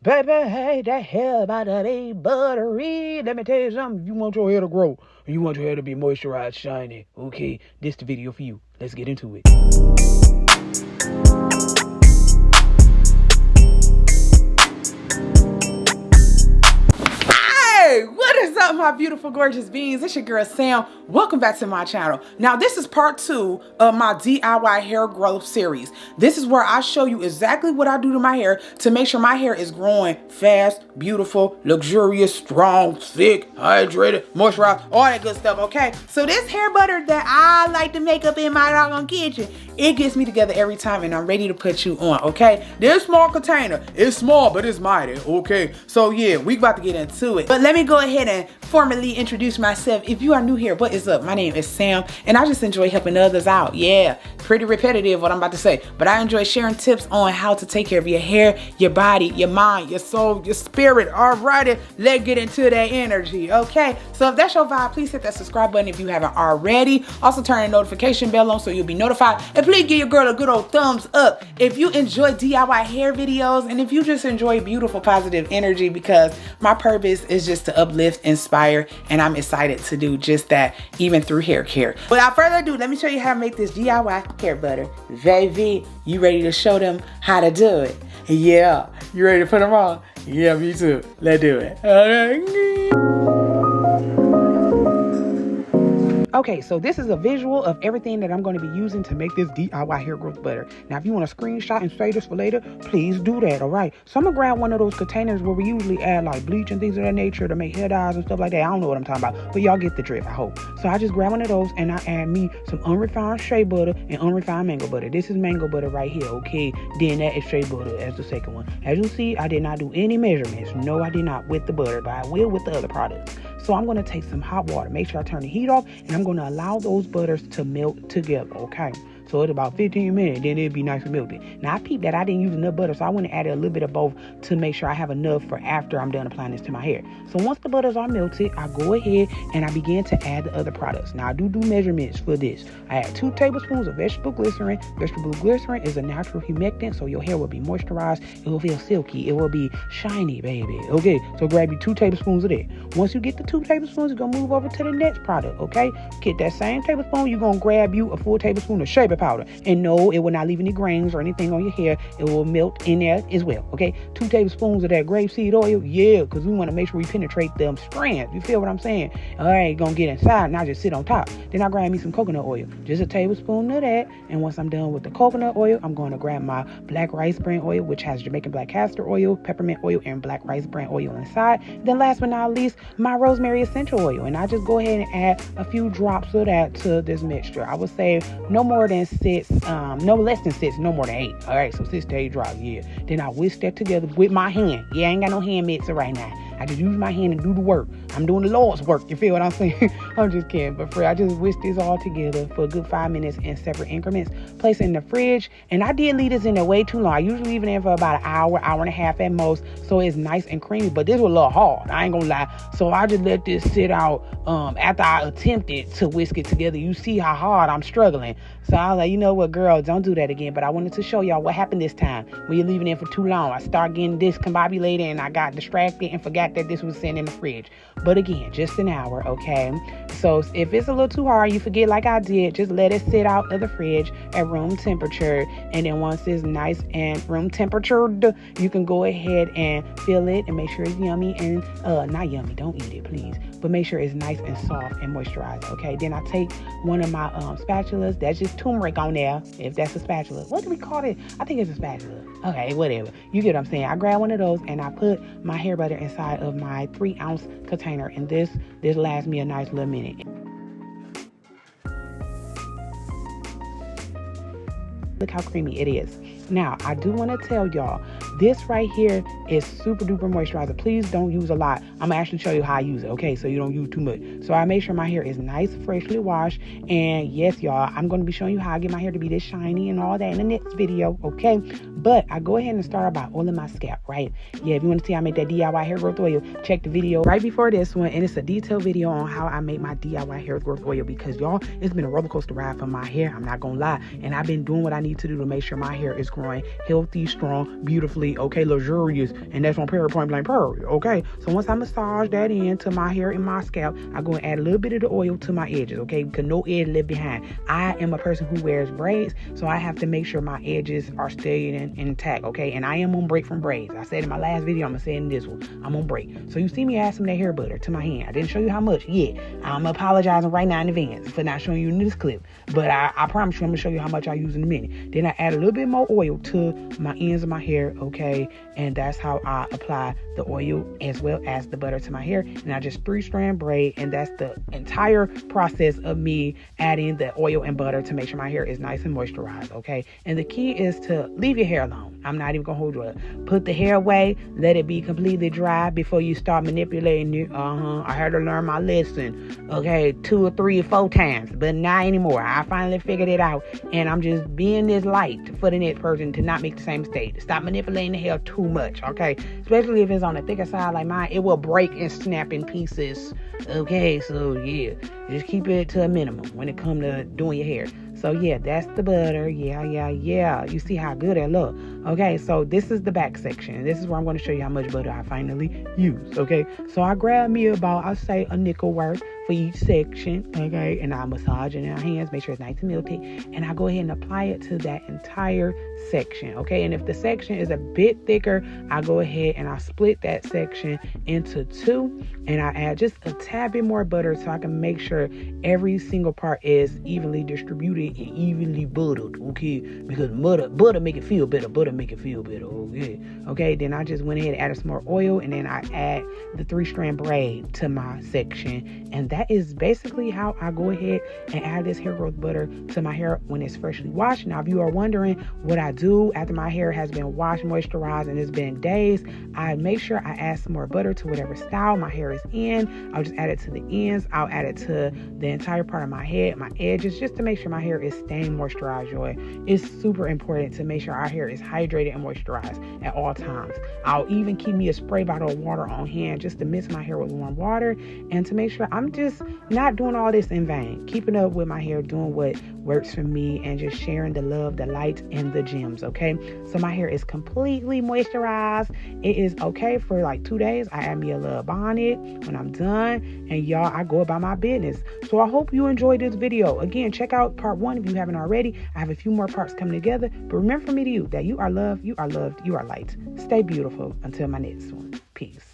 Baby, hey, that hair about to be buttery. Let me tell you something. If you want your hair to grow, or you want your hair to be moisturized, shiny, okay, this the video for you. Let's get into it. Hey, what is up, my beautiful, gorgeous beings? It's your girl, Sam. Welcome back to my channel. Now, this is part 2 of my DIY hair growth series. This is where I show you exactly what I do to my hair to make sure my hair is growing fast, beautiful, luxurious, strong, thick, hydrated, moisturized, all that good stuff, okay? So this hair butter that I like to make up in my doggone kitchen, it gets me together every time, and I'm ready to put you on, okay? This small container, it's small, but it's mighty, okay? So yeah, we about to get into it. But let me go ahead and formally introduce myself. If you are new here, what is up? My name is Sam, and I just enjoy helping others out. Yeah, pretty repetitive what I'm about to say, but I enjoy sharing tips on how to take care of your hair, your body, your mind, your soul, your spirit. Alrighty, let's get into that energy, okay? So if that's your vibe, please hit that subscribe button if you haven't already. Also turn the notification bell on so you'll be notified. And please give your girl a good old thumbs up if you enjoy DIY hair videos, and if you just enjoy beautiful, positive energy, because my purpose is just to uplift, inspire, and I'm excited to do just that, even through hair care. Without further ado, let me show you how to make this DIY hair butter. Baby, you ready to show them how to do it? Yeah, you ready to put them on? Yeah, me too. Let's do it. Okay, so this is a visual of everything that I'm going to be using to make this DIY hair growth butter. Now, if you want to screenshot and save this for later, please do that, all right? So I'm going to grab one of those containers where we usually add like bleach and things of that nature to make hair dyes and stuff like that. I don't know what I'm talking about, but y'all get the drift, I hope. So I just grab one of those and I add me some unrefined shea butter and unrefined mango butter. This is mango butter right here, okay? Then that is shea butter as the second one. As you see, I did not do any measurements. No, I did not with the butter, but I will with the other products. So I'm going to take some hot water, make sure I turn the heat off, and I'm going to allow those butters to melt together, okay? So it's about 15 minutes, then it'll be nice and melted. Now I peeped that I didn't use enough butter, so I went and added a little bit of both to make sure I have enough for after I'm done applying this to my hair. So once the butters are melted, I go ahead and I begin to add the other products. Now I do measurements for this. I add 2 tablespoons of vegetable glycerin. Vegetable glycerin is a natural humectant, so your hair will be moisturized. It will feel silky. It will be shiny, baby. Okay, so grab you 2 tablespoons of that. Once you get the 2 tablespoons, you're going to move over to the next product, okay? Get that same tablespoon, you're going to grab you a full tablespoon of shea powder. And no, it will not leave any grains or anything on your hair. It will melt in there as well, okay? 2 tablespoons of that grapeseed oil, yeah, because we want to make sure we penetrate them strands. You feel what I'm saying? All right, gonna get inside, not just sit on top. Then I grab me some coconut oil, just a tablespoon of that. And once I'm done with the coconut oil, I'm going to grab my black rice bran oil, which has Jamaican black castor oil, peppermint oil, and black rice bran oil inside. Then last but not least, my rosemary essential oil. And I just go ahead and add a few drops of that to this mixture. I would say no more than 6, no less than 6, no more than 8. All right, so 6 to 8 drops, yeah. Then I whisk that together with my hand. Yeah, I ain't got no hand mixer right now. I just use my hand and do the work. I'm doing the Lord's work. You feel what I'm saying? I'm just kidding. But I just whisk this all together for a good 5 minutes in separate increments. Place it in the fridge. And I did leave this in there way too long. I usually leave it in for about an hour, hour and a half at most. So it's nice and creamy. But this was a little hard. I ain't gonna lie. So I just let this sit out after I attempted to whisk it together. You see how hard I'm struggling. So I was like, you know what, girl, don't do that again. But I wanted to show y'all what happened this time when you're leaving it in for too long. I start getting discombobulated and I got distracted and forgot that this was sitting in the fridge. But again, just an hour, okay? So if it's a little too hard, you forget like I did, just let it sit out of the fridge at room temperature. And then once it's nice and room temperatured, you can go ahead and fill it and make sure it's yummy and, not yummy, don't eat it, please. But make sure it's nice and soft and moisturized, okay? Then I take one of my spatulas. That's just turmeric on there, if that's a spatula. What do we call it? I think it's a spatula. Okay, whatever. You get what I'm saying. I grab one of those and I put my hair butter inside of my 3-ounce container. And this lasts me a nice little minute. Look how creamy it is. Now, I do want to tell y'all, this right here is super duper moisturizer. Please don't use a lot. I'm going to actually show you how I use it, okay? So you don't use too much. So I make sure my hair is nice, freshly washed. And yes, y'all, I'm going to be showing you how I get my hair to be this shiny and all that in the next video, okay? But I go ahead and start by oiling my scalp, right? Yeah, if you want to see how I make that DIY hair growth oil, check the video right before this one. And it's a detailed video on how I make my DIY hair growth oil because, y'all, it's been a roller coaster ride for my hair. I'm not going to lie. And I've been doing what I need to do to make sure my hair is growing healthy, strong, beautifully, okay, luxurious. And that's on period, point blank, period, okay? So once I massage that into my hair and my scalp, I go and add a little bit of the oil to my edges, okay? Because no edge left behind. I am a person who wears braids, so I have to make sure my edges are staying intact, okay? And I am on break from braids. I said in my last video, I'm going to say in this one, I'm on break. So you see me add some of that hair butter to my hand. I didn't show you how much yet. I'm apologizing right now in advance for not showing you in this clip. But I promise you I'm going to show you how much I use in a minute. Then I add a little bit more oil to my ends of my hair, okay? And that's how I apply the oil as well as the butter to my hair. And I just 3-strand braid, and that's the entire process of me adding the oil and butter to make sure my hair is nice and moisturized, okay? And the key is to leave your hair alone. I'm not even gonna hold you up. Put the hair away, let it be completely dry before you start manipulating it. I had to learn my lesson, okay, 2 or 3 or 4 times, but not anymore. I finally figured it out, and I'm just being this light for the next person to not make the same mistake. Stop manipulating the hair too much, okay? Especially if it's on the thicker side like mine, it will break and snap in pieces, okay? So yeah, just keep it to a minimum when it comes to doing your hair. So yeah, that's the butter. Yeah. You see how good it look. Okay, so this is the back section. This is where I'm going to show you how much butter I finally use. Okay, so I grab me about, I'll say a nickel worth for each section. Okay, and I massage it in our hands, make sure it's nice and melty, and I go ahead and apply it to that entire section. Okay, and if the section is a bit thicker, I go ahead and I split that section into 2, and I add just a tad bit more butter so I can make sure every single part is evenly distributed and evenly buttered. Okay, because butter make it feel better. Butter make it feel better. Okay, then I just went ahead and added some more oil, and then I add the 3-strand braid to my section, and that is basically how I go ahead and add this hair growth butter to my hair when it's freshly washed. Now, if you are wondering what I do after my hair has been washed, moisturized, and it's been days, I make sure I add some more butter to whatever style my hair is in. I'll just add it to the ends. I'll add it to the entire part of my head, my edges, just to make sure my hair is staying moisturized, y'all. It's super important to make sure our hair is hydrated and moisturized at all times. I'll even keep me a spray bottle of water on hand just to mix my hair with warm water and to make sure I'm just not doing all this in vain. Keeping up with my hair, doing what works for me, and just sharing the love, the light, and the gems, okay? So my hair is completely moisturized. It is okay for like 2 days. I add me a little bonnet when I'm done, and y'all, I go about my business. So I hope you enjoyed this video. Again, check out part 1 if you haven't already. I have a few more parts coming together, but remember from me to you that you are loved, you are light. Stay beautiful until my next one. Peace.